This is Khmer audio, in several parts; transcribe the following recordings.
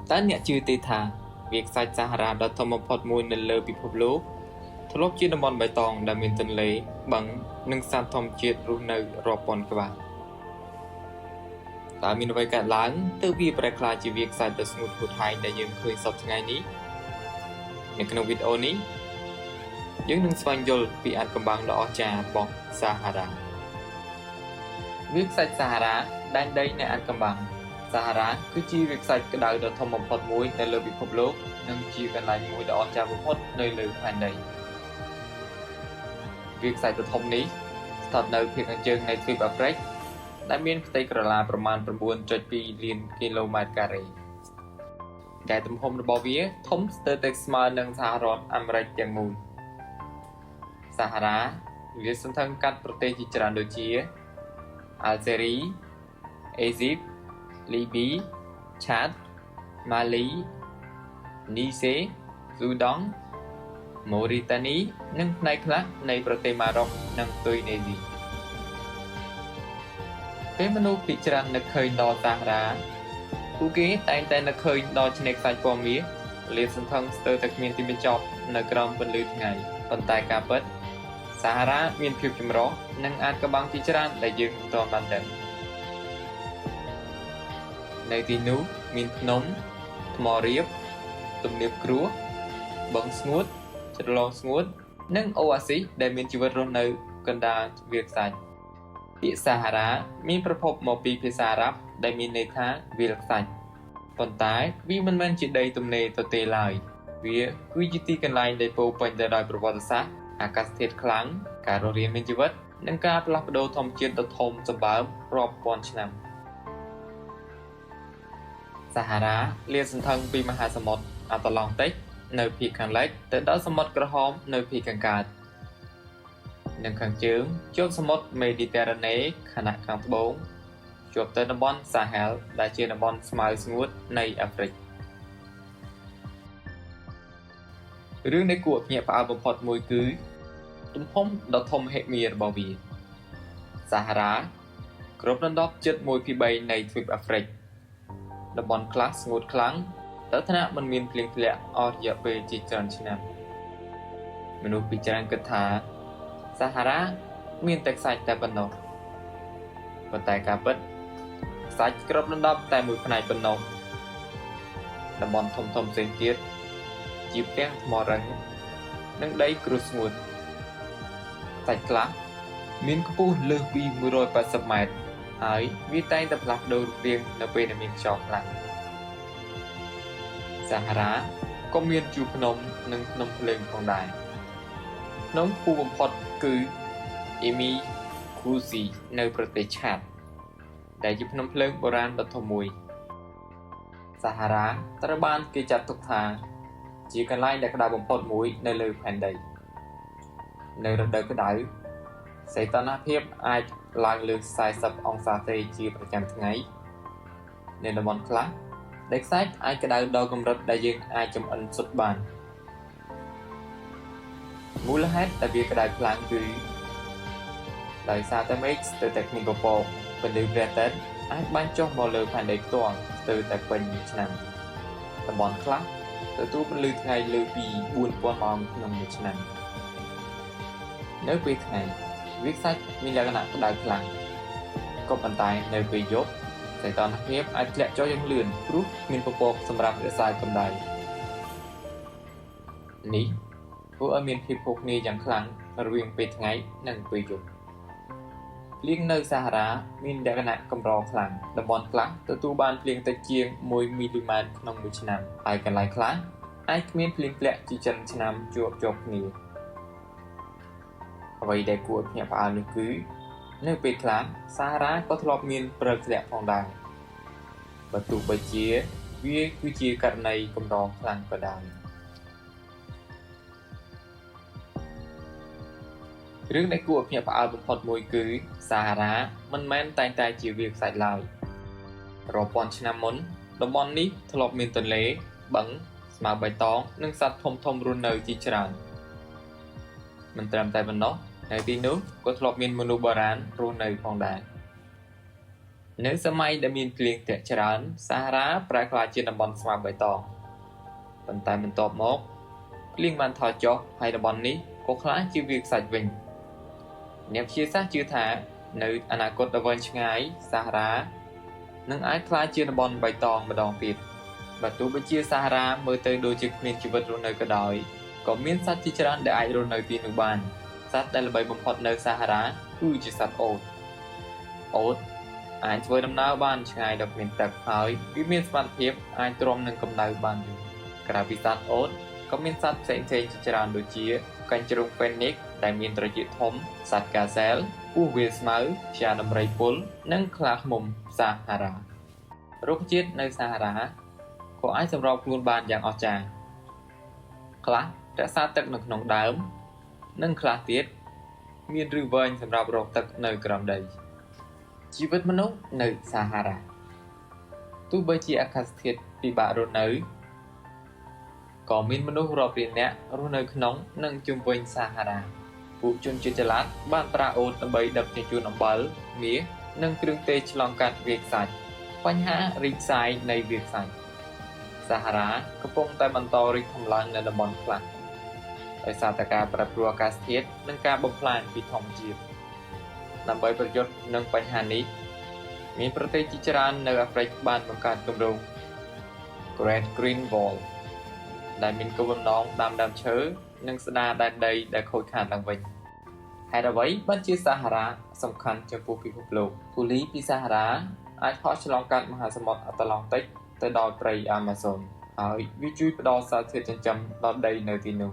តែអ្នកជឿទេថាវាខ្សាច់សាហារ៉ាដ៏ធំបំផុតមួយនៅលើពិភពលោកធ្លាប់ជាតំបន់បៃតងដែលមានទន្លេបឹងនិងសត្វធម្មជាតិរស់នៅរាប់ពាន់ក្បាលតើមានអ្វីកើតឡើងទើបវាប្រែក្លាយជាវាខ្សាច់ដ៏ស្ងួតហួតហែងដែលយើងឃើញសពថ្ងៃនេះនៅក្នុងវីដេអូនេះយើងនឹងស្វែងយល់ពីអាថ៌កំបាំងដ៏អស្ចារ្យរបស់សាហារ៉ាវាខ្សាច់សាហារ៉ាដែនដីនៃអាថ៌កំបាំងសាហារ៉ាគឺជាវាខ្សាច់ក្តៅដ៏ធំបំផុតមួយនៅលើពិភពលោកនិងជាកន្លែងមួយដ៏អស្ចារ្យបំផុតនៅលើផែនដីវាខ្សាច់ដ៏ធំនេះស្ថិតនៅភាគខាងជើងនៃទ្វីបអាហ្វ្រិកដែលមានផ្ទៃក្រឡាប្រមាណ 9.2 លានគីឡូម៉ែត្រការ៉េដែលទំហំរបស់វាធំស្ទើរតែស្មើនឹងសហរដ្ឋអាមេរិកទាំងមូលសាហារ៉ាវាសន្ធឹងកាត់ប្រទេសជាច្រើនដូចជាអាល់ហ្សេរីអេស៊ីបលីប៊ីឆាតម៉ាលីនីសេស៊ូដង់ម៉ូរីតានីនិងផ្នែកខ្លះនៃប្រទេសម៉ារ៉ុកនិងទុយនេស៊ីពេលមនុស្សភាគច្រើននឹកឃើញដល់សាហារ៉ាពួកគេតែងតែនឹកឃើញដល់ឆ្នេរខ្សាច់ពណ៌មាសលាតសន្ធឹងស្ទើរតែគ្មានទីបញ្ចប់នៅក្រោមពន្លឺថ្ងៃប៉ុន្តែការពិតសាហារ៉ាមានភាពចម្រុះនិងអាថ៌កំបាំងជាច្រើនដែលយើងមិនទាន់បានដឹងនៅទីនោះមានភ្នំថ្មរៀបទំនាបគ្រួសបឹងស្ងួតជ្រលងស្ងួតនិងអូអាស៊ីសដែលមានជីវិតរស់នៅកណ្ដាលវាលខ្សាច់ពាក្យសាហារ៉ាមានប្រភពមកពីភាសាអារ៉ាប់ដែលមានន័យថាវាលខ្សាច់ប៉ុន្តែវាមិនមែនជាដីទំនេរទទេឡើយវាគឺជាទីកន្លែងដែលពោរពេញទៅដោយប្រវត្តិសាស្ត្រអាកាសធាតុខ្លាំងការរស់រានមានជីវិតនិងការផ្លាស់ប្ដូរធម្មជាតិដ៏ធំសម្បើមរាប់ពាន់ឆ្នាំសាហារ៉ាលាតសន្ធឹងពីមហាសមុទ្រអាត្លង់តិកនៅភាគខាងលិចទៅដល់សមុទ្រក្រហមនៅភាគខាងកើតនិងខាងជើងជាប់សមុទ្រមេឌីទែរ៉ាណេខណៈខាងត្បូងជាប់ទៅតំបន់សាហែលដែលជាតំបន់ស្មៅស្ងួតនៃអាហ្វ្រិករឿងដែលគួរភ្ញាក់ផ្អើលបំផុតមួយគឺទំហំដ៏ធំហិមារបស់វាសាហារ៉ាគ្របដណ្ដប់ជិត 1/3 នៃទ្វីបអាហ្វ្រិកតំបន់ខ្លះស្ងួតខ្លាំងដល់ថ្នាក់មិនមានភ្លៀងធ្លាក់អស់រយៈពេលជាច្រើនឆ្នាំមនុស្សភាគច្រើនគិតថាសាហារ៉ាមានតែខ្សាច់តែប៉ុណ្ណោះប៉ុន្តែការពិតខ្សាច់គ្របដណ្ដប់តែមួយផ្នែកប៉ុណ្ណោះតំបន់ធំៗផ្សេងទៀតជាផ្ទាំងថ្មរឹងនិងដីក្រួសស្ងួតខ្សាច់ខ្លះមានកម្ពស់លើសពី180 ម៉ែត្រហើយវាតែងតែផ្លាស់ប្ដូររូបរាងនៅពេលដែលមានខ្យល់ខ្លាំងសាហារ៉ាក៏មានជួរភ្នំនិងភ្នំភ្លើងផងដែរភ្នំខ្ពស់បំផុតគឺអេមីគូស៊ីនៅប្រទេសឆាតដែលជាភ្នំភ្លើងបុរាណដ៏ធំមួយសាហារ៉ាត្រូវបានគេចាត់ទុកថាជាកន្លែងដែលក្តៅបំផុតមួយនៅលើផែនដីនៅរដូវក្តៅសីតុណ្ហភាពអាចឡើងលើស40 អង្សាសេជាប្រចាំថ្ងៃនៅតំបន់ខ្លះដែលខ្សាច់អាចក្តៅដល់កម្រិតដែលយើងអាចចម្អិនស៊ុតបានមូលហេតុដែលវាក្តៅខ្លាំងគឺដោយសារតែមេឃស្ទើរតែគ្មានពពកពន្លឺព្រះអាទិត្យអាចបាញ់ចុះមកលើផែនដីផ្ទាល់ស្ទើរតែពេញមួយឆ្នាំតំបន់ខ្លះទទួលពន្លឺថ្ងៃលើសពី 4000 ម៉ោងក្នុងមួយឆ្នាំនៅពេលថ្ងៃវាខ្សាច់មានលក្ខណៈក្តៅខ្លាំងក៏ប៉ុន្តែនៅពេលយប់សីតុណ្ហភាពអាចធ្លាក់ចុះយ៉ាងលឿនព្រោះមានពពកសម្រាប់រក្សាកម្ដៅនេះធ្វើឲ្យមានភាពខុសគ្នាយ៉ាងខ្លាំងរវាងពេលថ្ងៃនិងពេលយប់ភ្លៀងនៅសាហារ៉ាមានលក្ខណៈកម្រខ្លាំងតំបន់ខ្លះទទួលបានភ្លៀងតិចជាង1 មីលីម៉ែត្រក្នុងមួយឆ្នាំហើយកន្លែងខ្លះអាចគ្មានភ្លៀងធ្លាក់ជាច្រើនឆ្នាំជាប់គ្នាអ្វីដែលគួរភ្ញាក់ផ្អើលនោះគឺនៅពេលខ្លះសាហារ៉ាក៏ធ្លាប់មានព្រឹកធ្លាក់ផងដែរបើទោះបីជាវាគឺជាករណីកម្រខ្លាំងក៏ដោយរឿងដែលគួរភ្ញាក់ផ្អើលបំផុតមួយគឺសាហារ៉ាមិនមែនតែងតែជាវាលខ្សាច់ឡើយរាប់ពាន់ឆ្នាំមុនតំបន់នេះធ្លាប់មានទន្លេបឹងស្មៅបៃតងនិងសត្វធំៗរស់នៅជាច្រើនមិនត្រឹមតែប៉ុណ្ណោះនៅទីនោះក៏ធ្លាប់មានមនុស្សបុរាណរស់នៅផងដែរ នៅសម័យដែលមានភ្លៀងធ្លាក់ច្រើនសាហារ៉ាប្រែក្លាយជាតំបន់ស្មៅបៃតងប៉ុន្តែបន្ទាប់មកភ្លៀងបានថយចុះហើយតំបន់នេះក៏ក្លាយជាវាលខ្សាច់វិញអ្នកវិទ្យាសាស្ត្រជឿថានៅអនាគតដ៏វែងឆ្ងាយសាហារ៉ានឹងអាចក្លាយជាតំបន់បៃតងម្ដងទៀតបើទោះបីជាសាហារ៉ាមើលទៅដូចជាគ្មានជីវិតរស់នៅក៏ដោយក៏មានសត្វជាច្រើនដែលអាចរស់នៅទីនោះបានសត្វដែលល្បីបំផុតនៅសាហារ៉ាគឺជាសត្វអូតអាចធ្វើដំណើរបានឆ្ងាយដល់គ្មានទឹកហើយវាមានសមត្ថភាពអាចទ្រាំនឹងកម្ដៅបានយូរក្រៅពីសត្វអូតក៏មានសត្វផ្សេងៗជាច្រើនដូចជាកញ្ជ្រោងហ្វេនិកដែលមានត្រចៀកធំសត្វកាសែលពស់វាលស្មៅខ្យាដំរីពុលនិងខ្លាឃ្មុំសាហារ៉ារុក្ខជាតិនៅសាហារ៉ាក៏អាចសម្របខ្លួនបានយ៉ាងអស្ចារ្យខ្លះរក្សាទឹកនៅក្នុងដើមនិងខ្លះទៀតមានឫសវែងសម្រាប់រកទឹកនៅក្រោមដីជីវិតមនុស្សនៅសាហារ៉ាទោះបីជាអាកាសធាតុពិបាករស់នៅក៏មានមនុស្សរាប់លាននាក់រស់នៅក្នុងនិងជុំវិញសាហារ៉ាពួកជនជាតិចល័តបានប្រើអូតដើម្បីដឹកជញ្ជូនអំបិលមាសនិងគ្រឿងទេសឆ្លងកាត់វាលខ្សាច់បញ្ហារីកសាយនៃវាលខ្សាច់សាហារ៉ាកំពុងតែបន្តរីកចម្រើននៅតំបន់ខ្លះដោយសារតែការប្រែប្រួលអាកាសធាតុនិងការបំផ្លាញពីធម្មជាតិដើម្បីប្រយុទ្ធនឹងបញ្ហានេះមានប្រទេសជាច្រើននៅអាហ្វ្រិកបានបង្កើតគម្រោង Great Green Wall ដែលមានគោលបំណងដាំដើមឈើនិងស្ដារដែនដីដែលខូចខាតឡើងវិញហេតុអ្វីបានជាសាហារ៉ាសំខាន់ចំពោះពិភពលោកធូលីពីសាហារ៉ាអាចហោះឆ្លងកាត់មហាសមុទ្រអាត្លង់តិកទៅដល់ព្រៃអាម៉ាហ្សូនហើយវាជួយផ្ដល់សារធាតុចិញ្ចឹមដល់ដីនៅទីនោះ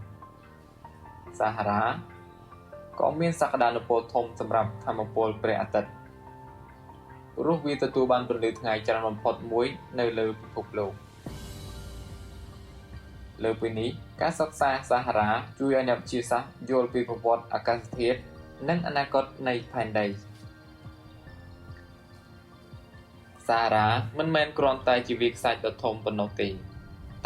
សាហារ៉ាក៏មានសក្តានុពលធំសម្រាប់ថាមពលព្រះអាទិត្យព្រោះវាទទួលបានពន្លឺថ្ងៃច្រើនបំផុតមួយនៅលើពិភពលោកលើពីនេះការសិក្សាសាហារ៉ាជួយឲ្យអ្នកវិទ្យាសាស្ត្រយល់ពីប្រវត្តិអាកាសធាតុនិងអនាគតនៃផែនដីសាហារ៉ាមិនមែនគ្រាន់តែជាវាលខ្សាច់ដ៏ធំប៉ុណ្ណោះទេ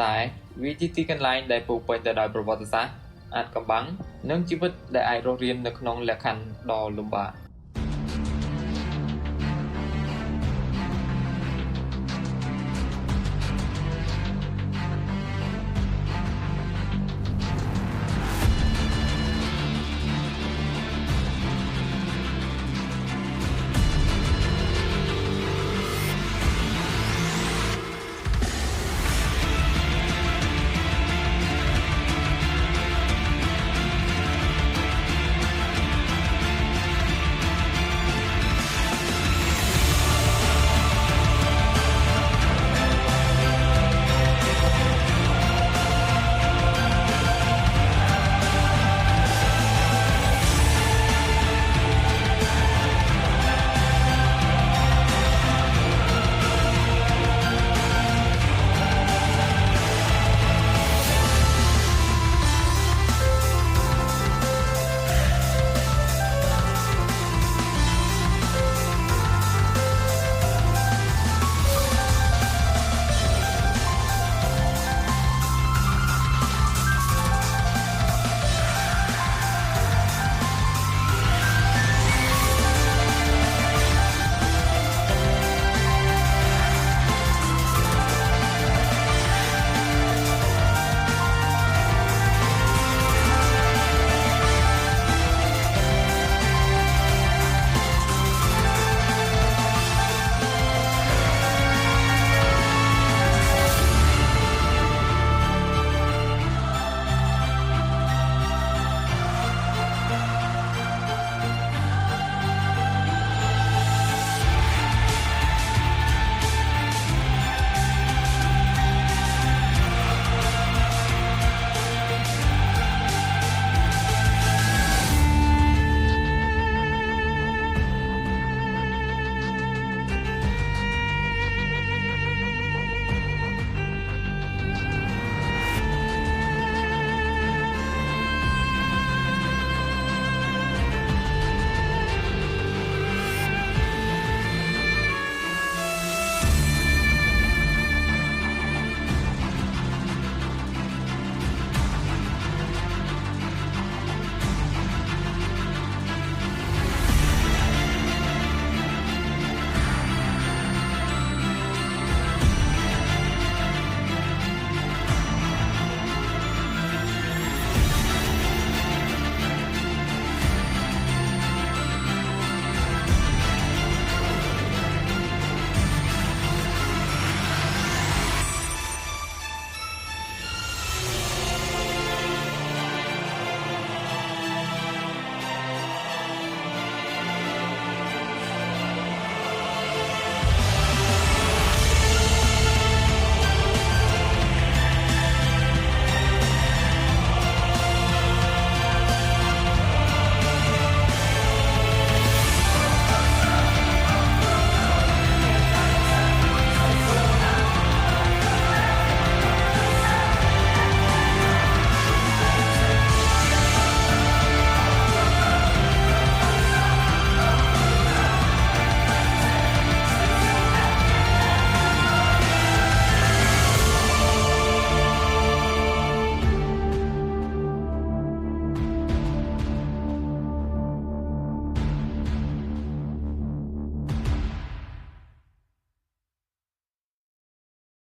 តែវាជាទីកន្លែងដែលពោរពេញទៅដោយប្រវត្តិសាស្ត្រអាថ៌កំបាំងនិងជីវិតដែលអាចរស់រាននៅក្នុងលក្ខខណ្ឌដ៏លំបាក